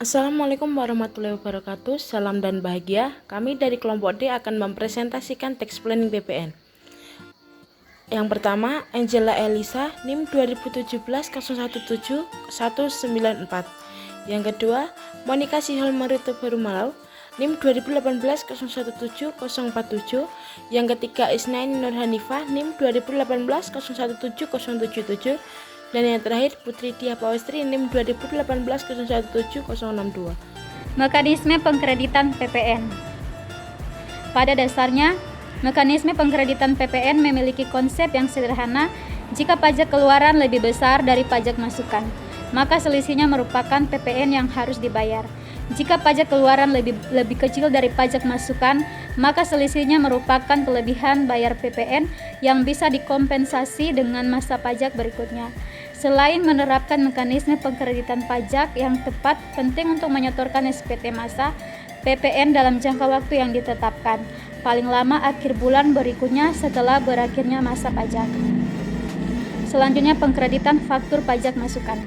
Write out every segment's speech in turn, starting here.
Assalamualaikum warahmatullahi wabarakatuh. Salam dan bahagia. Kami dari kelompok D akan mempresentasikan tax planning BPN. Yang pertama, Angela Elisa, NIM 2017-017-194. Yang kedua, Monica Sihol Marito Barumalau, NIM 2018-017-047. Yang ketiga, Isnaini Nur Hanifah, NIM 2018-017-077. Dan yang terakhir, Putri Dia Pawestri, NIM 2018-017-062. Mekanisme pengkreditan PPN. Pada dasarnya, mekanisme pengkreditan PPN memiliki konsep yang sederhana. Jika pajak keluaran lebih besar dari pajak masukan, maka selisihnya merupakan PPN yang harus dibayar. Jika pajak keluaran lebih kecil dari pajak masukan, maka selisihnya merupakan kelebihan bayar PPN yang bisa dikompensasi dengan masa pajak berikutnya. Selain menerapkan mekanisme pengkreditan pajak yang tepat, penting untuk menyetorkan SPT masa PPN dalam jangka waktu yang ditetapkan, paling lama akhir bulan berikutnya setelah berakhirnya masa pajak. Selanjutnya, pengkreditan faktur pajak masukan.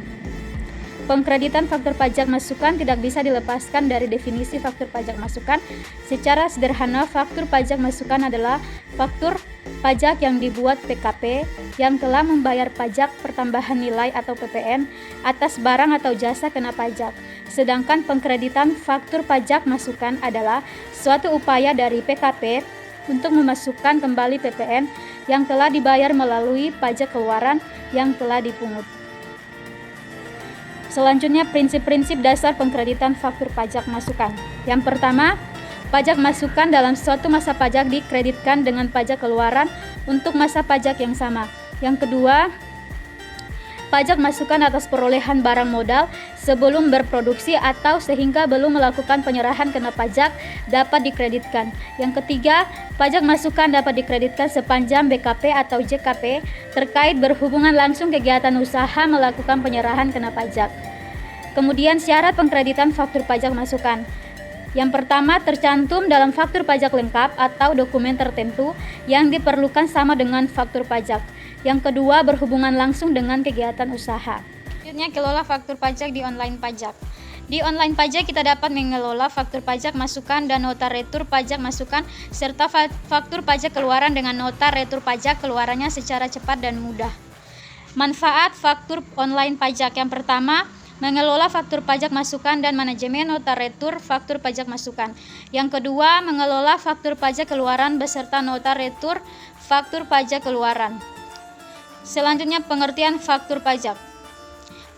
Pengkreditan faktur pajak masukan tidak bisa dilepaskan dari definisi faktur pajak masukan. Secara sederhana, faktur pajak masukan adalah faktur pajak yang dibuat PKP yang telah membayar pajak pertambahan nilai atau PPN atas barang atau jasa kena pajak. Sedangkan pengkreditan faktur pajak masukan adalah suatu upaya dari PKP untuk memasukkan kembali PPN yang telah dibayar melalui pajak keluaran yang telah dipungut. Selanjutnya, prinsip-prinsip dasar pengkreditan faktur pajak masukan. Yang pertama, pajak masukan dalam suatu masa pajak dikreditkan dengan pajak keluaran untuk masa pajak yang sama. Yang kedua, pajak masukan atas perolehan barang modal sebelum berproduksi atau sehingga belum melakukan penyerahan kena pajak dapat dikreditkan. Yang ketiga, pajak masukan dapat dikreditkan sepanjang BKP atau JKP terkait berhubungan langsung kegiatan usaha melakukan penyerahan kena pajak. Kemudian, syarat pengkreditan faktur pajak masukan. Yang pertama, tercantum dalam faktur pajak lengkap atau dokumen tertentu yang diperlukan sama dengan faktur pajak. Yang kedua, berhubungan langsung dengan kegiatan usaha. Selanjutnya, kelola faktur pajak di online pajak. Di online pajak kita dapat mengelola faktur pajak masukan dan nota retur pajak masukan serta faktur pajak keluaran dengan nota retur pajak keluarannya secara cepat dan mudah. Manfaat faktur online pajak. Yang pertama, mengelola faktur pajak masukan dan manajemen nota retur faktur pajak masukan. Yang kedua, mengelola faktur pajak keluaran beserta nota retur faktur pajak keluaran. Selanjutnya, pengertian faktur pajak.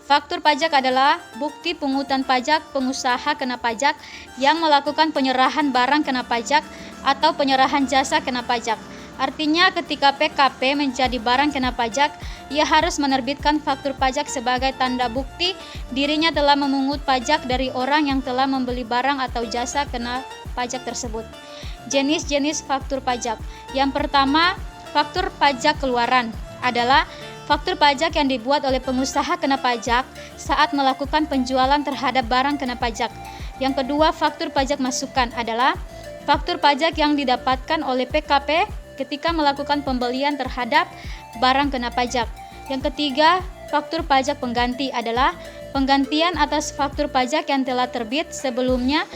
Faktur pajak adalah bukti pungutan pajak pengusaha kena pajak yang melakukan penyerahan barang kena pajak atau penyerahan jasa kena pajak. Artinya, ketika PKP menjadi barang kena pajak, ia harus menerbitkan faktur pajak sebagai tanda bukti dirinya telah memungut pajak dari orang yang telah membeli barang atau jasa kena pajak tersebut. Jenis-jenis faktur pajak. Yang pertama, faktur pajak keluaran adalah faktur pajak yang dibuat oleh pengusaha kena pajak saat melakukan penjualan terhadap barang kena pajak. Yang kedua, faktur pajak masukan adalah faktur pajak yang didapatkan oleh PKP ketika melakukan pembelian terhadap barang kena pajak. Yang ketiga, faktur pajak pengganti adalah penggantian atas faktur pajak yang telah terbit sebelumnya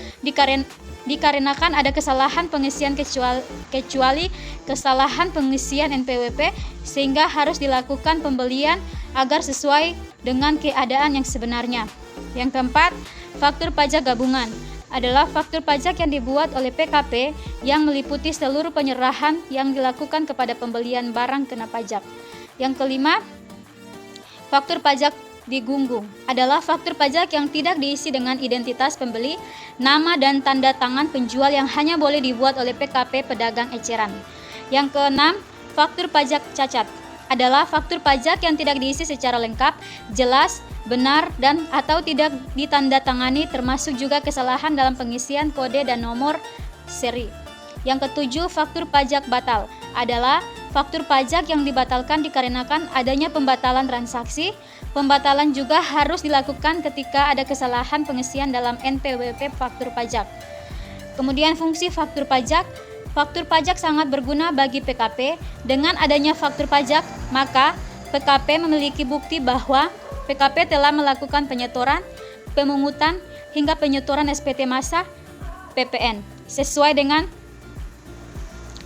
dikarenakan ada kesalahan pengisian kecuali kesalahan pengisian NPWP sehingga harus dilakukan pembelian agar sesuai dengan keadaan yang sebenarnya. Yang keempat, faktur pajak gabungan adalah faktur pajak yang dibuat oleh PKP yang meliputi seluruh penyerahan yang dilakukan kepada pembelian barang kena pajak. Yang kelima, faktur pajak digunggung adalah faktur pajak yang tidak diisi dengan identitas pembeli, nama dan tanda tangan penjual yang hanya boleh dibuat oleh PKP pedagang eceran. Yang keenam, faktur pajak cacat adalah faktur pajak yang tidak diisi secara lengkap, jelas, benar dan atau tidak ditandatangani, termasuk juga kesalahan dalam pengisian kode dan nomor seri. Yang ketujuh, faktur pajak batal adalah faktur pajak yang dibatalkan dikarenakan adanya pembatalan transaksi. Pembatalan juga harus dilakukan ketika ada kesalahan pengisian dalam NPWP faktur pajak. Kemudian, fungsi faktur pajak. Faktur pajak sangat berguna bagi PKP. Dengan adanya faktur pajak, maka PKP memiliki bukti bahwa PKP telah melakukan penyetoran, pemungutan, hingga penyetoran SPT masa PPN sesuai dengan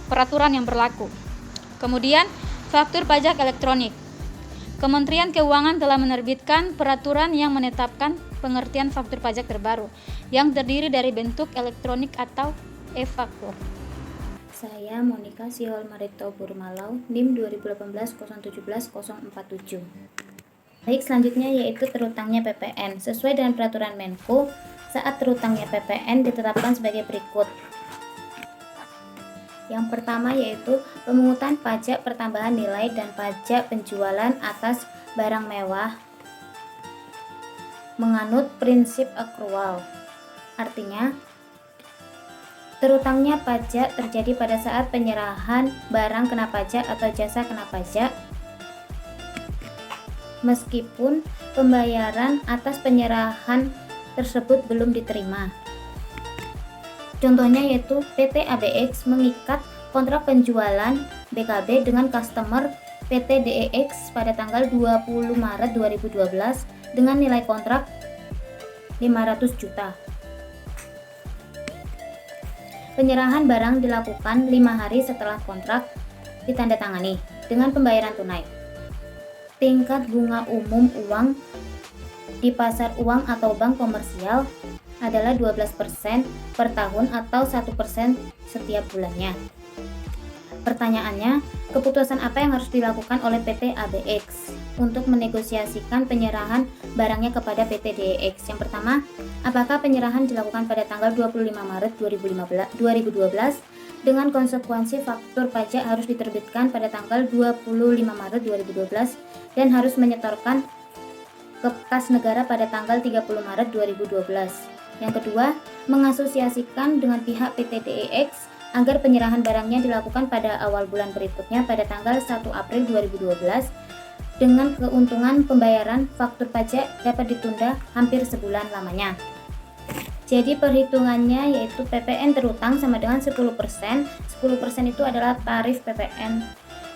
peraturan yang berlaku. Kemudian, faktur pajak elektronik. Kementerian Keuangan telah menerbitkan peraturan yang menetapkan pengertian faktur pajak terbaru yang terdiri dari bentuk elektronik atau e-faktur. Saya Monika Sihol Marito Burmalau, NIM 2018-017-047. Baik, selanjutnya yaitu terutangnya PPN. Sesuai dengan peraturan Menko, saat terutangnya PPN ditetapkan sebagai berikut. Yang pertama yaitu pemungutan pajak pertambahan nilai dan pajak penjualan atas barang mewah menganut prinsip akrual. Artinya, terutangnya pajak terjadi pada saat penyerahan barang kena pajak atau jasa kena pajak meskipun pembayaran atas penyerahan tersebut belum diterima. Contohnya yaitu PT ABX mengikat kontrak penjualan BKB dengan customer PT DEX pada tanggal 20 Maret 2012 dengan nilai kontrak 500 juta. Penyerahan barang dilakukan 5 hari setelah kontrak ditandatangani dengan pembayaran tunai. Tingkat bunga umum uang di pasar uang atau bank komersial adalah 12% per tahun atau 1% setiap bulannya. Pertanyaannya, keputusan apa yang harus dilakukan oleh PT ABX untuk menegosiasikan penyerahan barangnya kepada PT DEX? Yang pertama, apakah penyerahan dilakukan pada tanggal 25 Maret 2012 dengan konsekuensi faktur pajak harus diterbitkan pada tanggal 25 Maret 2012 dan harus menyetorkan ke kas negara pada tanggal 30 Maret 2012. Yang kedua, mengasosiasikan dengan pihak PT DEX agar penyerahan barangnya dilakukan pada awal bulan berikutnya pada tanggal 1 April 2012 dengan keuntungan pembayaran faktur pajak dapat ditunda hampir sebulan lamanya. Jadi perhitungannya yaitu PPN terutang sama dengan 10%. 10% itu adalah tarif PPN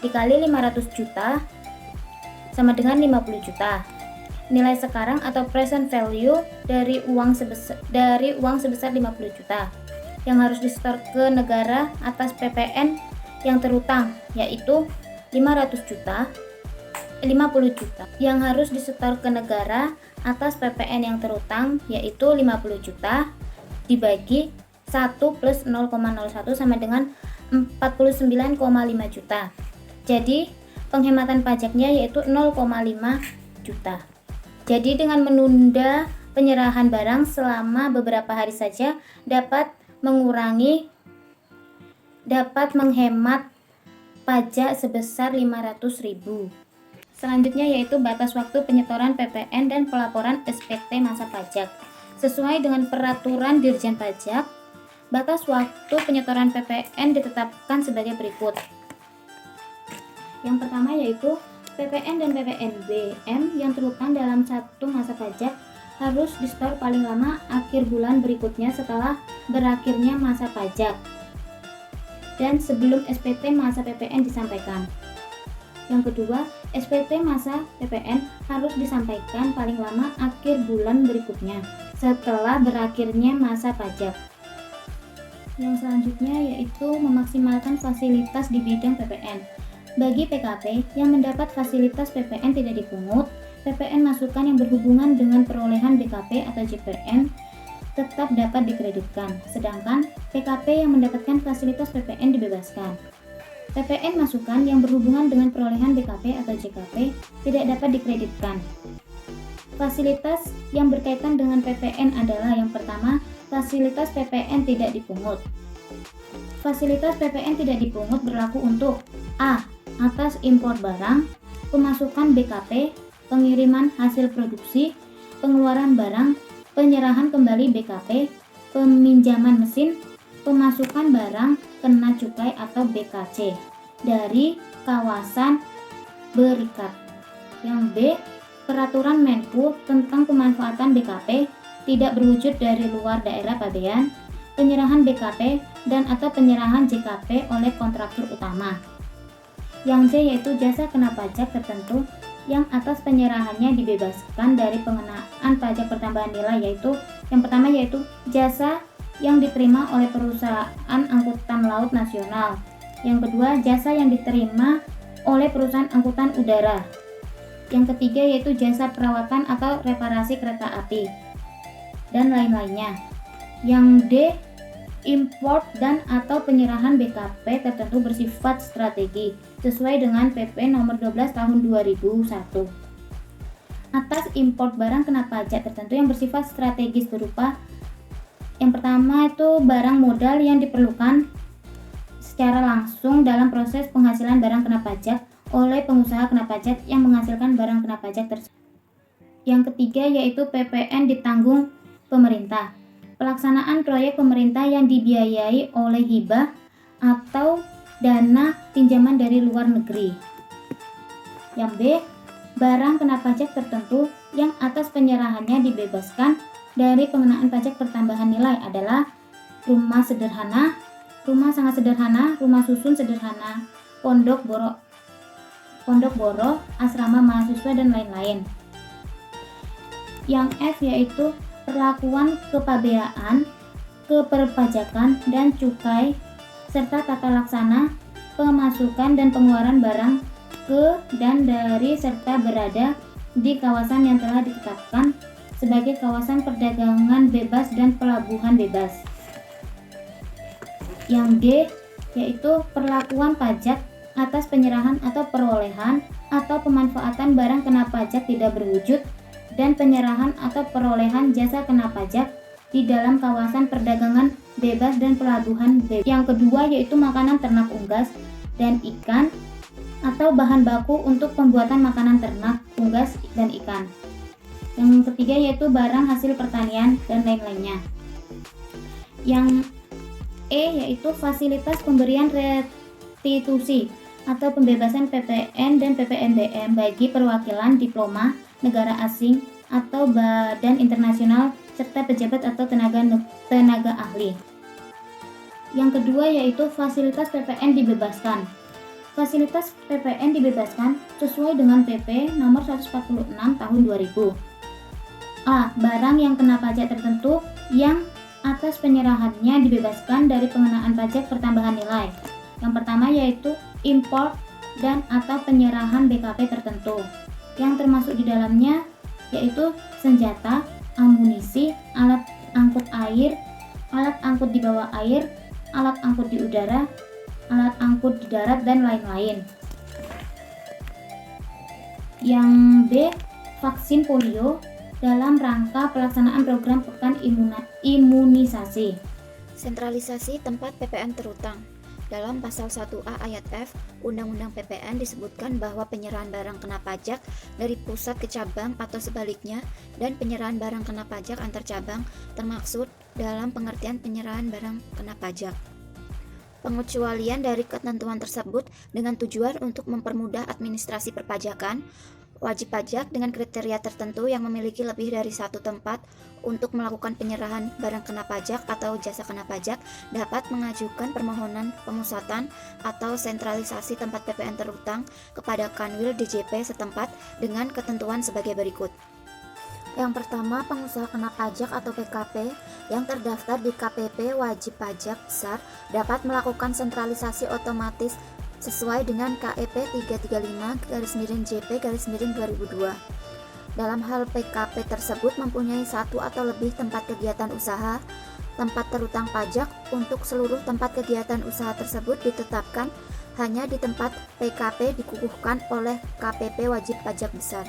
dikali 500 juta sama dengan 50 juta. Nilai sekarang atau present value dari uang sebesar 50 juta yang harus disetor ke negara atas PPN yang terutang yaitu 50 juta yang harus disetor ke negara atas PPN yang terutang yaitu 50 juta dibagi 1 plus 0,01 sama dengan 49,5 juta. Jadi penghematan pajaknya yaitu 0,5 juta. Jadi dengan menunda penyerahan barang selama beberapa hari saja dapat menghemat pajak sebesar 500.000. Selanjutnya yaitu batas waktu penyetoran PPN dan pelaporan SPT masa pajak. Sesuai dengan peraturan Dirjen Pajak, batas waktu penyetoran PPN ditetapkan sebagai berikut. Yang pertama yaitu PPN dan PPNBM yang terutang dalam satu masa pajak harus disetor paling lama akhir bulan berikutnya setelah berakhirnya masa pajak dan sebelum SPT masa PPN disampaikan. Yang kedua, SPT masa PPN harus disampaikan paling lama akhir bulan berikutnya setelah berakhirnya masa pajak. Yang selanjutnya yaitu memaksimalkan fasilitas di bidang PPN. Bagi PKP yang mendapat fasilitas PPN tidak dipungut, PPN masukan yang berhubungan dengan perolehan BKP atau JPN tetap dapat dikreditkan, sedangkan PKP yang mendapatkan fasilitas PPN dibebaskan. PPN masukan yang berhubungan dengan perolehan BKP atau JKP tidak dapat dikreditkan. Fasilitas yang berkaitan dengan PPN adalah yang pertama, fasilitas PPN tidak dipungut. Fasilitas PPN tidak dipungut berlaku untuk A. Atas impor barang, pemasukan BKP, pengiriman hasil produksi, pengeluaran barang, penyerahan kembali BKP, peminjaman mesin, pemasukan barang kena cukai atau BKC dari kawasan berikat. Yang B. Peraturan Menko tentang pemanfaatan BKP tidak berwujud dari luar daerah pabean, penyerahan BKP dan atau penyerahan JKP oleh kontraktor utama. Yang C yaitu jasa kena pajak tertentu yang atas penyerahannya dibebaskan dari pengenaan pajak pertambahan nilai, yaitu yang pertama yaitu jasa yang diterima oleh perusahaan angkutan laut nasional. Yang kedua, jasa yang diterima oleh perusahaan angkutan udara. Yang ketiga yaitu jasa perawatan atau reparasi kereta api dan lain-lainnya. Yang D, import dan atau penyerahan BKP tertentu bersifat strategi sesuai dengan PP nomor 12 tahun 2001. Atas import barang kena pajak tertentu yang bersifat strategis berupa yang pertama itu barang modal yang diperlukan secara langsung dalam proses penghasilan barang kena pajak oleh pengusaha kena pajak yang menghasilkan barang kena pajak tersebut. Yang ketiga yaitu PPN ditanggung pemerintah. Pelaksanaan proyek pemerintah yang dibiayai oleh hibah atau dana pinjaman dari luar negeri. Yang B, barang kena pajak tertentu yang atas penyerahannya dibebaskan dari pengenaan pajak pertambahan nilai adalah rumah sederhana, rumah sangat sederhana, rumah susun sederhana, pondok boro, asrama mahasiswa dan lain-lain. Yang F yaitu perlakuan kepabeaan, keperpajakan dan cukai serta tata laksana pemasukan dan pengeluaran barang ke dan dari serta berada di kawasan yang telah ditetapkan sebagai kawasan perdagangan bebas dan pelabuhan bebas. Yang G yaitu perlakuan pajak atas penyerahan atau perolehan atau pemanfaatan barang kena pajak tidak berwujud dan penyerahan atau perolehan jasa kena pajak di dalam kawasan perdagangan bebas dan pelabuhan bebas. Yang kedua yaitu makanan ternak unggas dan ikan atau bahan baku untuk pembuatan makanan ternak, unggas, dan ikan. Yang ketiga yaitu barang hasil pertanian dan lain-lainnya. Yang E yaitu fasilitas pemberian restitusi atau pembebasan PPN dan PPNBM bagi perwakilan diploma negara asing atau badan internasional serta pejabat atau tenaga ahli. Yang kedua yaitu fasilitas PPN dibebaskan. Fasilitas PPN dibebaskan sesuai dengan PP nomor 146 tahun 2000. A. Barang yang kena pajak tertentu yang atas penyerahannya dibebaskan dari pengenaan pajak pertambahan nilai. Yang pertama yaitu import dan atau penyerahan BKP tertentu, yang termasuk di dalamnya yaitu senjata, amunisi, alat angkut air, alat angkut di bawah air, alat angkut di udara, alat angkut di darat, dan lain-lain. Yang B, vaksin polio dalam rangka pelaksanaan program pekan imunisasi. Sentralisasi tempat PPN terutang. Dalam pasal 1A ayat F Undang-Undang PPN disebutkan bahwa penyerahan barang kena pajak dari pusat ke cabang atau sebaliknya dan penyerahan barang kena pajak antar cabang termaksud dalam pengertian penyerahan barang kena pajak. Pengecualian dari ketentuan tersebut dengan tujuan untuk mempermudah administrasi perpajakan, wajib pajak dengan kriteria tertentu yang memiliki lebih dari satu tempat untuk melakukan penyerahan barang kena pajak atau jasa kena pajak dapat mengajukan permohonan pemusatan atau sentralisasi tempat PPN terutang kepada Kanwil DJP setempat dengan ketentuan sebagai berikut. Yang pertama, pengusaha kena pajak atau PKP yang terdaftar di KPP wajib pajak besar dapat melakukan sentralisasi otomatis sesuai dengan KEP 335/JP/2002. Dalam hal PKP tersebut mempunyai satu atau lebih tempat kegiatan usaha, tempat terutang pajak untuk seluruh tempat kegiatan usaha tersebut ditetapkan hanya di tempat PKP dikukuhkan oleh KPP wajib pajak besar.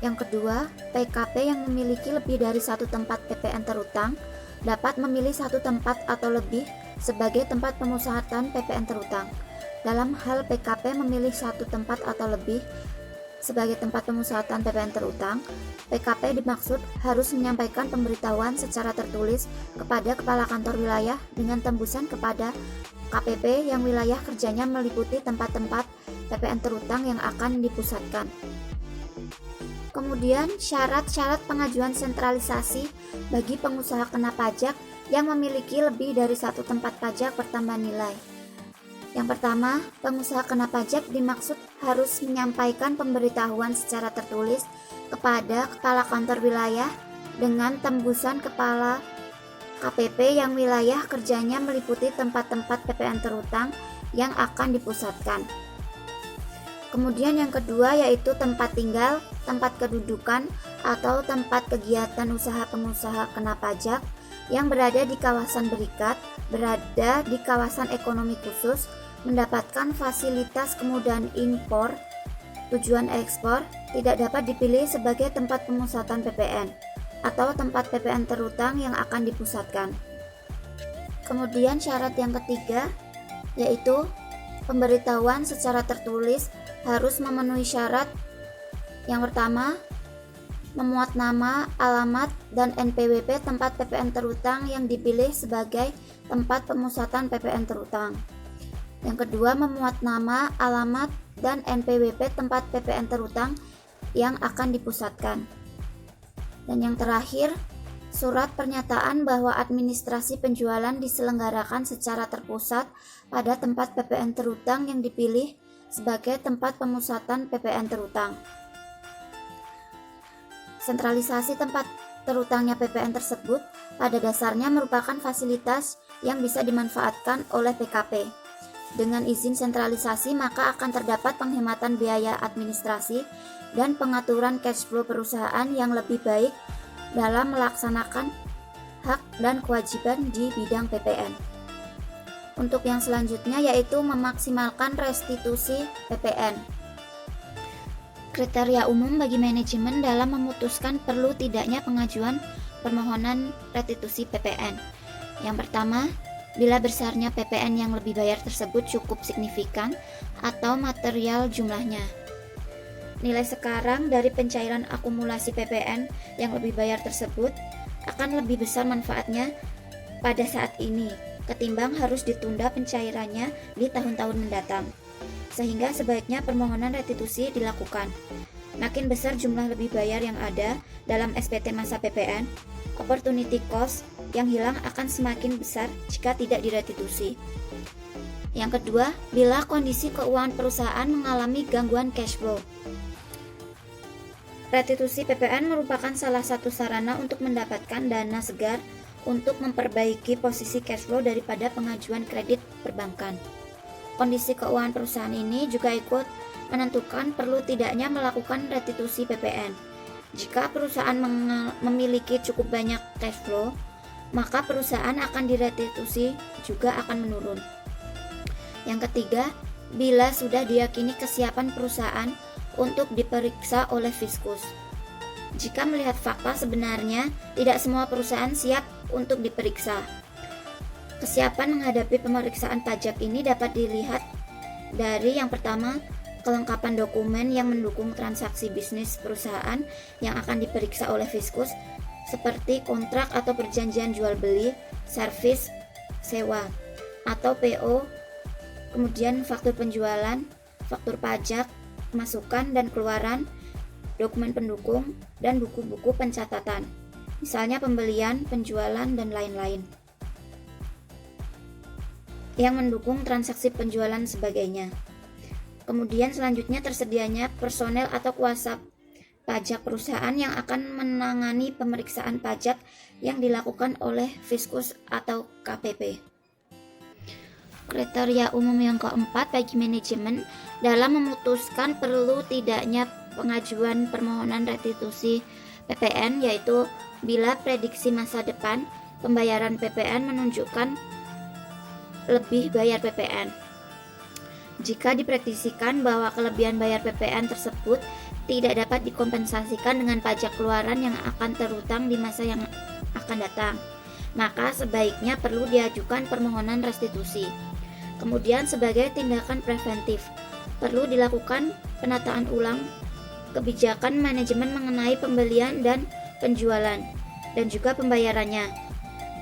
Yang kedua, PKP yang memiliki lebih dari satu tempat PPN terutang dapat memilih satu tempat atau lebih sebagai tempat pemusatan PPN terutang. Dalam hal PKP memilih satu tempat atau lebih sebagai tempat pemusatan PPN terutang, PKP dimaksud harus menyampaikan pemberitahuan secara tertulis kepada Kepala Kantor Wilayah dengan tembusan kepada KPP yang wilayah kerjanya meliputi tempat-tempat PPN terutang yang akan dipusatkan. Kemudian, syarat-syarat pengajuan sentralisasi bagi pengusaha kena pajak yang memiliki lebih dari satu tempat pajak pertambahan nilai. Yang pertama, pengusaha kena pajak dimaksud harus menyampaikan pemberitahuan secara tertulis kepada kepala kantor wilayah dengan tembusan kepala KPP yang wilayah kerjanya meliputi tempat-tempat PPN terutang yang akan dipusatkan. Kemudian yang kedua yaitu tempat tinggal, tempat kedudukan, atau tempat kegiatan usaha pengusaha kena pajak yang berada di kawasan berikat, berada di kawasan ekonomi khusus, mendapatkan fasilitas kemudahan impor, tujuan ekspor, tidak dapat dipilih sebagai tempat pemusatan PPN atau tempat PPN terutang yang akan dipusatkan. Kemudian syarat yang ketiga yaitu pemberitahuan secara tertulis harus memenuhi syarat. Yang pertama, memuat nama, alamat, dan NPWP tempat PPN terutang yang dipilih sebagai tempat pemusatan PPN terutang. Yang kedua, memuat nama, alamat, dan NPWP tempat PPN terutang yang akan dipusatkan. Dan yang terakhir, surat pernyataan bahwa administrasi penjualan diselenggarakan secara terpusat pada tempat PPN terutang yang dipilih sebagai tempat pemusatan PPN terutang. Sentralisasi tempat terutangnya PPN tersebut pada dasarnya merupakan fasilitas yang bisa dimanfaatkan oleh PKP. Dengan izin sentralisasi maka akan terdapat penghematan biaya administrasi dan pengaturan cash flow perusahaan yang lebih baik dalam melaksanakan hak dan kewajiban di bidang PPN. Untuk yang selanjutnya yaitu memaksimalkan restitusi PPN. Kriteria umum bagi manajemen dalam memutuskan perlu tidaknya pengajuan permohonan restitusi PPN. Yang pertama, bila besarnya PPN yang lebih bayar tersebut cukup signifikan atau material jumlahnya. Nilai sekarang dari pencairan akumulasi PPN yang lebih bayar tersebut akan lebih besar manfaatnya pada saat ini ketimbang harus ditunda pencairannya di tahun-tahun mendatang. Sehingga sebaiknya permohonan restitusi dilakukan. Makin besar jumlah lebih bayar yang ada dalam SPT masa PPN, opportunity cost yang hilang akan semakin besar jika tidak direstitusi. Yang kedua, bila kondisi keuangan perusahaan mengalami gangguan cash flow. Restitusi PPN merupakan salah satu sarana untuk mendapatkan dana segar untuk memperbaiki posisi cash flow daripada pengajuan kredit perbankan. Kondisi keuangan perusahaan ini juga ikut menentukan perlu tidaknya melakukan restitusi PPN. Jika perusahaan memiliki cukup banyak cash flow, maka perusahaan akan direstitusi juga akan menurun. Yang ketiga, bila sudah diyakini kesiapan perusahaan untuk diperiksa oleh Fiskus. Jika melihat fakta sebenarnya tidak semua perusahaan siap untuk diperiksa. Kesiapan menghadapi pemeriksaan pajak ini dapat dilihat dari yang pertama, kelengkapan dokumen yang mendukung transaksi bisnis perusahaan yang akan diperiksa oleh Fiskus seperti kontrak atau perjanjian jual beli, servis, sewa, atau PO, kemudian faktur penjualan, faktur pajak, masukan dan keluaran, dokumen pendukung, dan buku-buku pencatatan, misalnya pembelian, penjualan, dan lain-lain yang mendukung transaksi penjualan sebagainya. Kemudian selanjutnya tersedianya personel atau kuasa pajak perusahaan yang akan menangani pemeriksaan pajak yang dilakukan oleh Fiskus atau KPP. Kriteria umum yang keempat bagi manajemen dalam memutuskan perlu tidaknya pengajuan permohonan restitusi PPN yaitu bila prediksi masa depan pembayaran PPN menunjukkan lebih bayar PPN. Jika diprediksikan bahwa kelebihan bayar PPN tersebut tidak dapat dikompensasikan dengan pajak keluaran yang akan terutang di masa yang akan datang, maka sebaiknya perlu diajukan permohonan restitusi. Kemudian sebagai tindakan preventif, perlu dilakukan penataan ulang kebijakan manajemen mengenai pembelian dan penjualan, dan juga pembayarannya,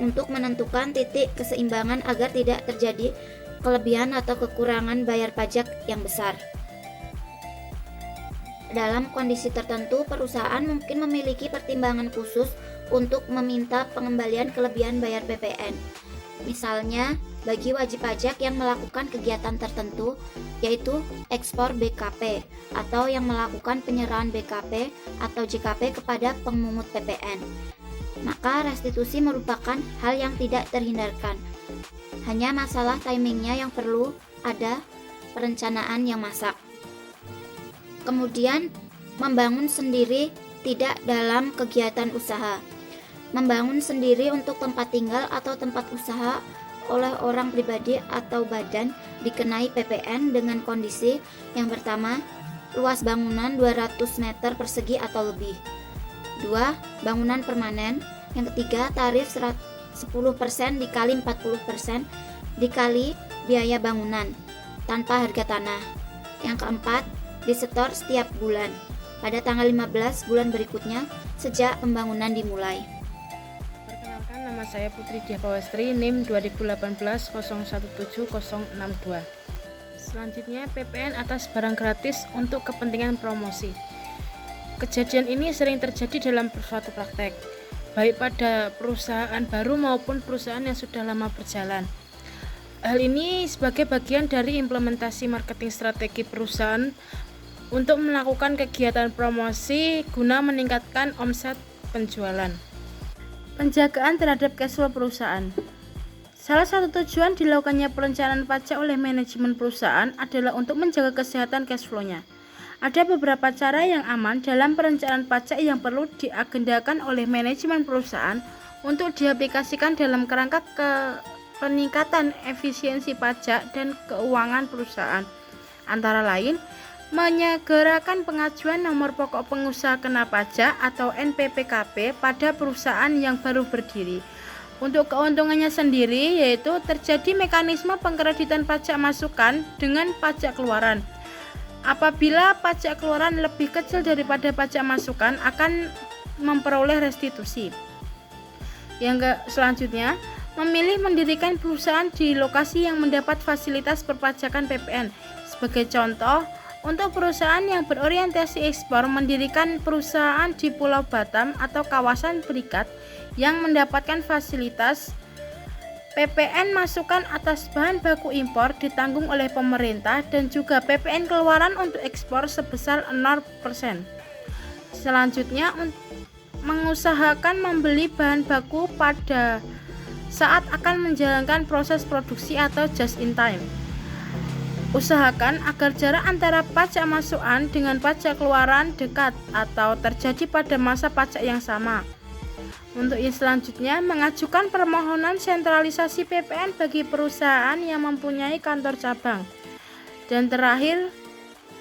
untuk menentukan titik keseimbangan agar tidak terjadi kelebihan atau kekurangan bayar pajak yang besar. Dalam kondisi tertentu, perusahaan mungkin memiliki pertimbangan khusus untuk meminta pengembalian kelebihan bayar PPN. Misalnya, bagi wajib pajak yang melakukan kegiatan tertentu, yaitu ekspor BKP atau yang melakukan penyerahan BKP atau JKP kepada pemungut PPN. Maka restitusi merupakan hal yang tidak terhindarkan. Hanya masalah timingnya yang perlu ada perencanaan yang masak. Kemudian, membangun sendiri tidak dalam kegiatan usaha. Membangun sendiri untuk tempat tinggal atau tempat usaha oleh orang pribadi atau badan dikenai PPN dengan kondisi yang pertama, luas bangunan 200 meter persegi atau lebih. 2. Bangunan permanen. Yang ketiga, tarif 10% dikali 40% dikali biaya bangunan tanpa harga tanah. Yang keempat, disetor setiap bulan pada tanggal 15 bulan berikutnya sejak pembangunan dimulai. Perkenalkan, nama saya Putri Diah Pawestri, NIM 2018-017062. Selanjutnya, PPN atas barang gratis untuk kepentingan promosi. Kejadian ini sering terjadi dalam suatu praktek, baik pada perusahaan baru maupun perusahaan yang sudah lama berjalan. Hal ini sebagai bagian dari implementasi marketing strategi perusahaan untuk melakukan kegiatan promosi guna meningkatkan omset penjualan. Penjagaan terhadap cash flow perusahaan. Salah satu tujuan dilakukannya perencanaan pajak oleh manajemen perusahaan adalah untuk menjaga kesehatan cash flow-nya. Ada beberapa cara yang aman dalam perencanaan pajak yang perlu diagendakan oleh manajemen perusahaan untuk diaplikasikan dalam kerangka peningkatan efisiensi pajak dan keuangan perusahaan. Antara lain, menyegerakan pengajuan nomor pokok pengusaha kena pajak atau NPPKP pada perusahaan yang baru berdiri. Untuk keuntungannya sendiri, yaitu terjadi mekanisme pengkreditan pajak masukan dengan pajak keluaran. Apabila pajak keluaran lebih kecil daripada pajak masukan, akan memperoleh restitusi. Yang selanjutnya, memilih mendirikan perusahaan di lokasi yang mendapat fasilitas perpajakan PPN. Sebagai contoh, untuk perusahaan yang berorientasi ekspor, mendirikan perusahaan di Pulau Batam atau kawasan berikat yang mendapatkan fasilitas PPN masukan atas bahan baku impor ditanggung oleh pemerintah dan juga PPN keluaran untuk ekspor sebesar 0%. Selanjutnya, mengusahakan membeli bahan baku pada saat akan menjalankan proses produksi atau just in time. Usahakan agar jarak antara pajak masukan dengan pajak keluaran dekat atau terjadi pada masa pajak yang sama. Untuk yang selanjutnya, mengajukan permohonan sentralisasi PPN bagi perusahaan yang mempunyai kantor cabang. Dan terakhir,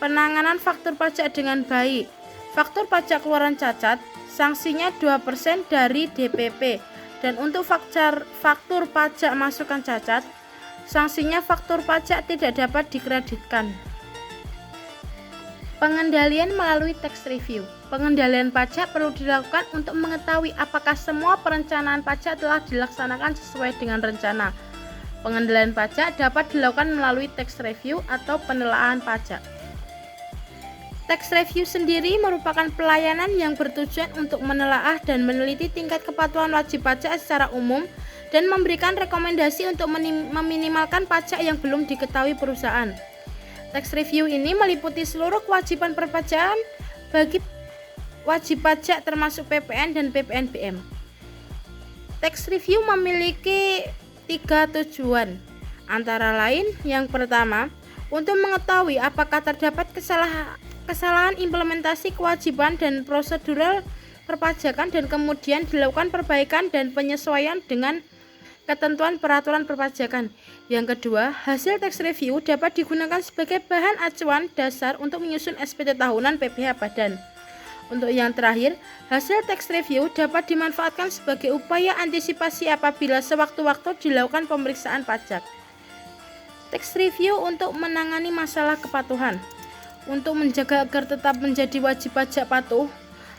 penanganan faktur pajak dengan baik. Faktur pajak keluaran cacat, sanksinya 2% dari DPP. Dan untuk faktur pajak masukan cacat, sanksinya faktur pajak tidak dapat dikreditkan. Pengendalian melalui tax review. Pengendalian pajak perlu dilakukan untuk mengetahui apakah semua perencanaan pajak telah dilaksanakan sesuai dengan rencana. Pengendalian pajak dapat dilakukan melalui tax review atau penelaahan pajak. Tax review sendiri merupakan pelayanan yang bertujuan untuk menelaah dan meneliti tingkat kepatuhan wajib pajak secara umum dan memberikan rekomendasi untuk meminimalkan pajak yang belum diketahui perusahaan. Tax review ini meliputi seluruh kewajiban perpajakan bagi wajib pajak termasuk PPN dan PPNBM. Tax review memiliki 3 tujuan, antara lain yang pertama, untuk mengetahui apakah terdapat kesalahan implementasi kewajiban dan prosedural perpajakan dan kemudian dilakukan perbaikan dan penyesuaian dengan ketentuan peraturan perpajakan. Yang kedua, hasil tax review dapat digunakan sebagai bahan acuan dasar untuk menyusun SPT tahunan PPh Badan. Untuk yang terakhir, hasil tax review dapat dimanfaatkan sebagai upaya antisipasi apabila sewaktu-waktu dilakukan pemeriksaan pajak. Tax review untuk menangani masalah kepatuhan. Untuk menjaga agar tetap menjadi wajib pajak patuh,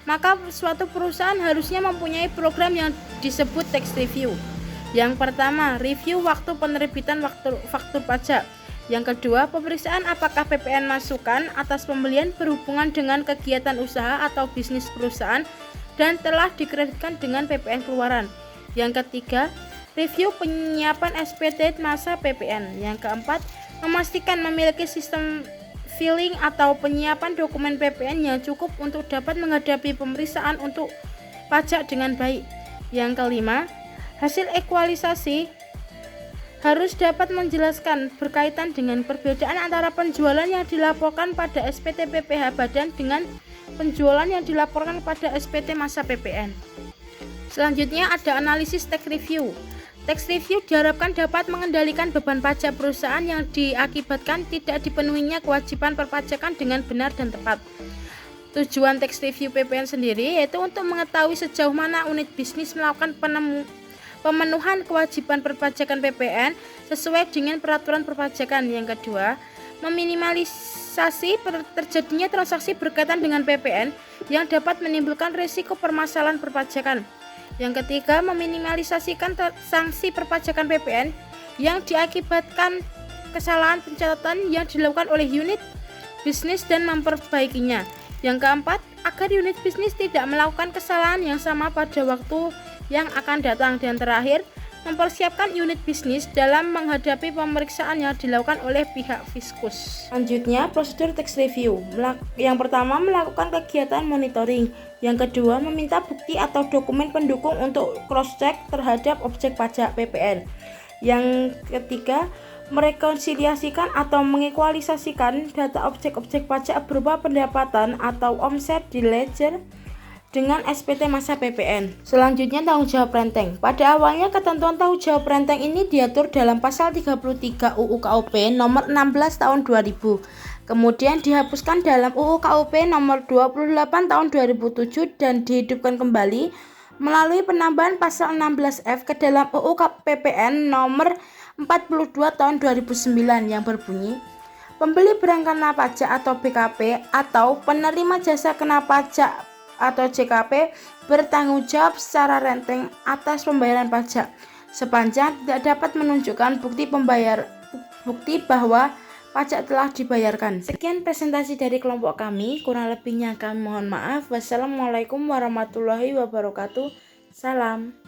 maka suatu perusahaan harusnya mempunyai program yang disebut tax review. Yang pertama, review waktu penerbitan faktur pajak. Yang kedua, pemeriksaan apakah PPN masukan atas pembelian berhubungan dengan kegiatan usaha atau bisnis perusahaan dan telah dikreditkan dengan PPN keluaran. Yang ketiga, review penyiapan SPT masa PPN. Yang keempat, memastikan memiliki sistem filing atau penyiapan dokumen PPN yang cukup untuk dapat menghadapi pemeriksaan untuk pajak dengan baik. Yang kelima, hasil ekualisasi harus dapat menjelaskan berkaitan dengan perbedaan antara penjualan yang dilaporkan pada SPT PPh badan dengan penjualan yang dilaporkan pada SPT masa PPN. Selanjutnya ada analisis tax review. Tax review diharapkan dapat mengendalikan beban pajak perusahaan yang diakibatkan tidak dipenuhinya kewajiban perpajakan dengan benar dan tepat. Tujuan tax review PPN sendiri yaitu untuk mengetahui sejauh mana unit bisnis melakukan pemenuhan kewajiban perpajakan PPN sesuai dengan peraturan perpajakan. Yang kedua, meminimalisasi terjadinya transaksi berkaitan dengan PPN yang dapat menimbulkan risiko permasalahan perpajakan. Yang ketiga, meminimalisasikan sanksi perpajakan PPN yang diakibatkan kesalahan pencatatan yang dilakukan oleh unit bisnis dan memperbaikinya. Yang keempat, agar unit bisnis tidak melakukan kesalahan yang sama pada waktu yang akan datang. Dan terakhir, mempersiapkan unit bisnis dalam menghadapi pemeriksaan yang dilakukan oleh pihak Fiskus. Selanjutnya, prosedur tax review. Yang pertama, melakukan kegiatan monitoring. Yang kedua, meminta bukti atau dokumen pendukung untuk cross-check terhadap objek pajak PPN. Yang ketiga, merekonsiliasikan atau mengekualisasikan data objek-objek pajak berupa pendapatan atau omset di ledger dengan SPT masa PPN. Selanjutnya, tanggung jawab renteng. Pada awalnya ketentuan tanggung jawab renteng ini diatur dalam pasal 33 UU KUP nomor 16 tahun 2000. Kemudian dihapuskan dalam UU KUP nomor 28 tahun 2007 dan dihidupkan kembali melalui penambahan pasal 16F ke dalam UU PPN nomor 42 tahun 2009 yang berbunyi, pembeli barang kena pajak atau BKP atau penerima jasa kena pajak atau JKP bertanggung jawab secara renteng atas pembayaran pajak sepanjang tidak dapat menunjukkan bukti bahwa pajak telah dibayarkan. Sekian presentasi dari kelompok kami, kurang lebihnya kami mohon maaf. Wassalamualaikum warahmatullahi wabarakatuh. Salam.